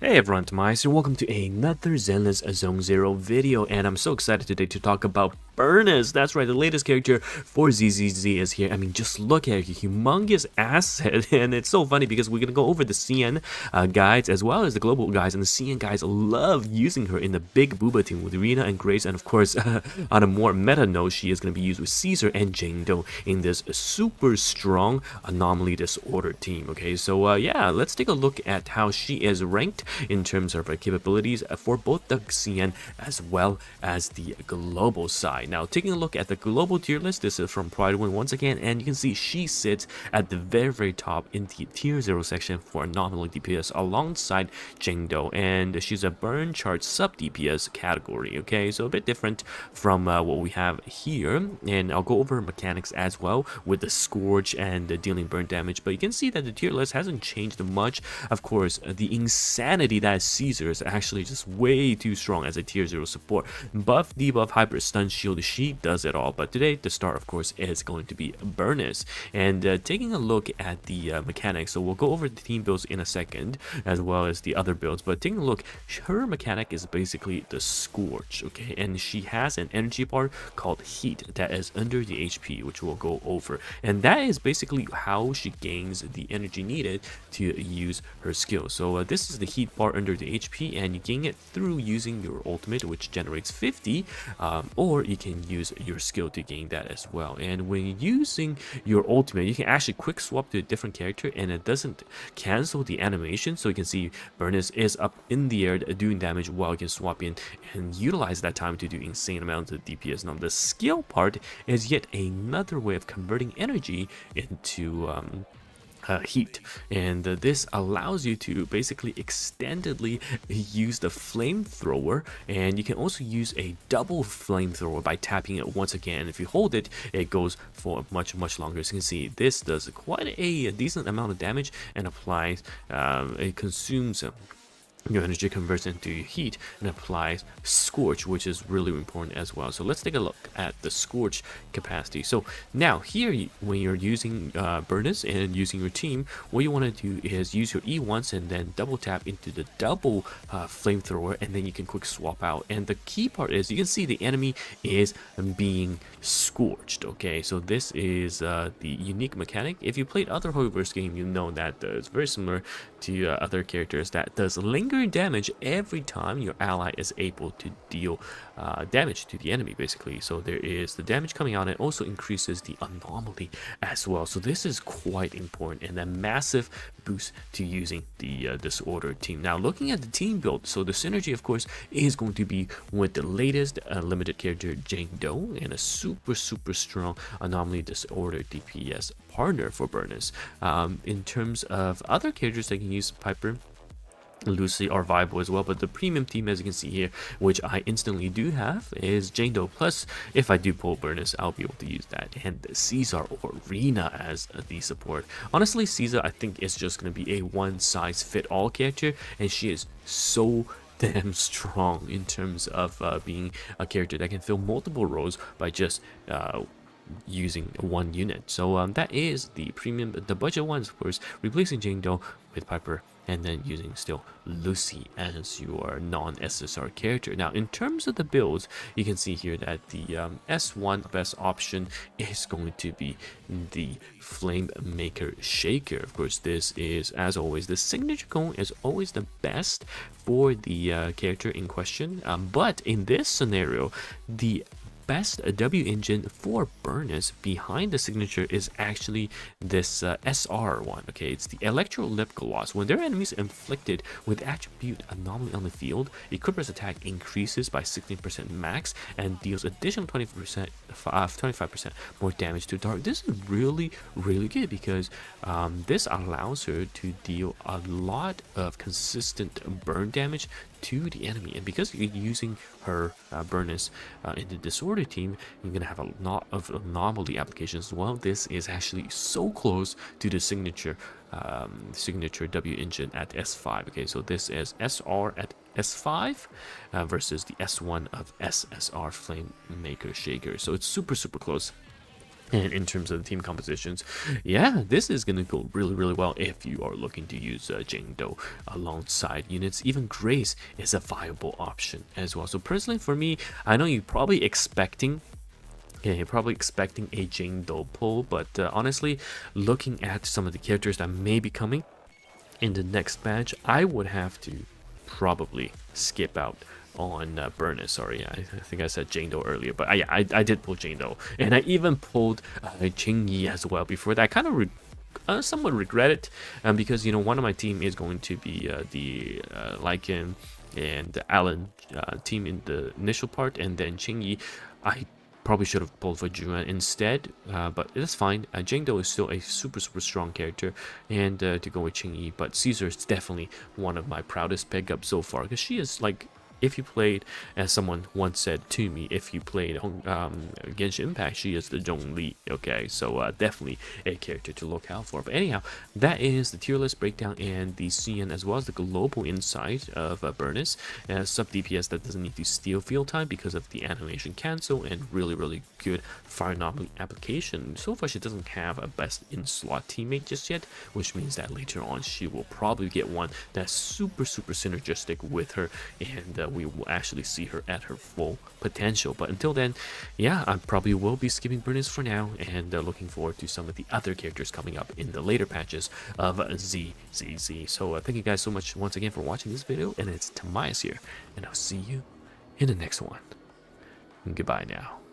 Hey everyone, TimaeuSS here. Welcome to another Zenless Zone Zero video, and I'm so excited today to talk about Burnice. That's right, the latest character for ZZZ is here. I mean, just look at it, humongous asset, and it's so funny because we're gonna go over the CN guides as well as the global guides, and the CN guides love using her in the big Booba team with Rina and Grace, and of course, on a more meta note, she is gonna be used with Caesar and Jane Doe in this super strong anomaly disorder team. Okay, so yeah, let's take a look at how she is ranked in terms of her capabilities for both the CN as well as the global side. Now, taking a look at the global tier list, this is from Pride Win once again, and you can see she sits at the very top in the tier 0 section for anomaly DPS alongside Jane Doe, and she's a burn chart sub DPS category. Okay, so a bit different from what we have here, and I'll go over mechanics as well with the Scourge and the dealing burn damage, but you can see that the tier list hasn't changed much. Of course, the insanity that is Caesar is actually just way too strong as a tier 0 support. Buff, debuff, hyper, stun, shield, she does it all. But today, the star, of course, is going to be Burnice. And taking a look at the mechanics, so we'll go over the team builds in a second, as well as the other builds. But taking a look, her mechanic is basically the Scourge, okay? And she has an energy bar called Heat that is under the HP, which we'll go over. And that is basically how she gains the energy needed to use her skill. So this is the Heat bar under the HP, and you gain it through using your ultimate, which generates 50, or you can use your skill to gain that as well. And when using your ultimate, you can actually quick swap to a different character, and it doesn't cancel the animation. So you can see Burnice is up in the air doing damage while you can swap in and utilize that time to do insane amounts of DPS. Now the skill part is yet another way of converting energy into heat, and this allows you to basically extendedly use the flamethrower, and you can also use a double flamethrower by tapping it once again. If you hold it, it goes for much longer. As you can see, this does quite a decent amount of damage and applies it consumes your energy, converts into heat, and applies Scorch, which is really important as well. So let's take a look at the Scorch capacity. So now here, when you're using Burnice and using your team, what you want to do is use your E once and then double tap into the double flamethrower, and then you can quick swap out. And the key part is you can see the enemy is being scorched. Okay, so this is the unique mechanic. If you played other Hoververse game, you know that it's very similar to other characters that does linger damage every time your ally is able to deal damage to the enemy, basically. So there is the damage coming out, and also increases the anomaly as well. So this is quite important and a massive boost to using the disorder team. Now looking at the team build, so the synergy of course is going to be with the latest limited character Jane Doe, and a super strong anomaly disorder DPS partner for Burnice. In terms of other characters that can use Piper, Lucy, or Vibo as well, but the premium team, as you can see here, which I instantly do have, is Jane Doe. Plus, if I do pull Burnice, I'll be able to use that, and Caesar or Rina as the support. Honestly, Caesar I think is just going to be a one-size-fit-all character, and she is so damn strong in terms of being a character that can fill multiple roles by just using one unit. So that is the premium. The budget ones, of course, replacing Jane Doe with Piper, and then using still Lucy as your non-SSR character. Now in terms of the builds, you can see here that the S1 best option is going to be the Flame Maker Shaker. Of course, this is, as always, the signature cone is always the best for the character in question, but in this scenario, the best W engine for Burnice behind the signature is actually this SR one. Okay, it's the Electro Lip Gloss. When their enemies inflicted with attribute anomaly on the field, equipper's attack increases by 16% max and deals additional 25% more damage to target. This is really good because this allows her to deal a lot of consistent burn damage to the enemy, and because you're using her Burnice in the disorder team, you're gonna have a lot of anomaly applications as well. This is actually so close to the signature W engine at S5. Okay, so this is SR at S5 versus the S1 of SSR Flame Maker Shaker. So it's super close. And in terms of the team compositions, yeah, this is going to go really well if you are looking to use Jingdo alongside units. Even Grace is a viable option as well. So personally for me, I know you're probably expecting a Jingdo pull, but honestly, looking at some of the characters that may be coming in the next batch, I would have to probably skip out on Burnice. Sorry, I think I said Jingdo earlier, but yeah, I did pull Jingdo, and I even pulled Qingyi as well before that. I kind of somewhat regret it, because you know one of my team is going to be the Lycan and Alan team in the initial part, and then Qingyi I probably should have pulled for Juan instead, but that's fine. Jingdo is still a super strong character, and to go with Qingyi, but Caesar is definitely one of my proudest pickups so far, because she is like, if you played, as someone once said to me, if you played Genshin Impact, she is the Zhongli. Okay, so definitely a character to look out for. But anyhow, that is the tier list breakdown and the CN as well as the global insight of Burnice. Sub DPS that doesn't need to steal field time because of the animation cancel, and really good fire anomaly application. So far, she doesn't have a best in slot teammate just yet, which means that later on she will probably get one that's super synergistic with her, and we will actually see her at her full potential. But until then, yeah, I probably will be skipping Burnice for now, and looking forward to some of the other characters coming up in the later patches of ZZZ. So thank you guys so much once again for watching this video, and it's TimaeuSS here, and I'll see you in the next one. Goodbye now.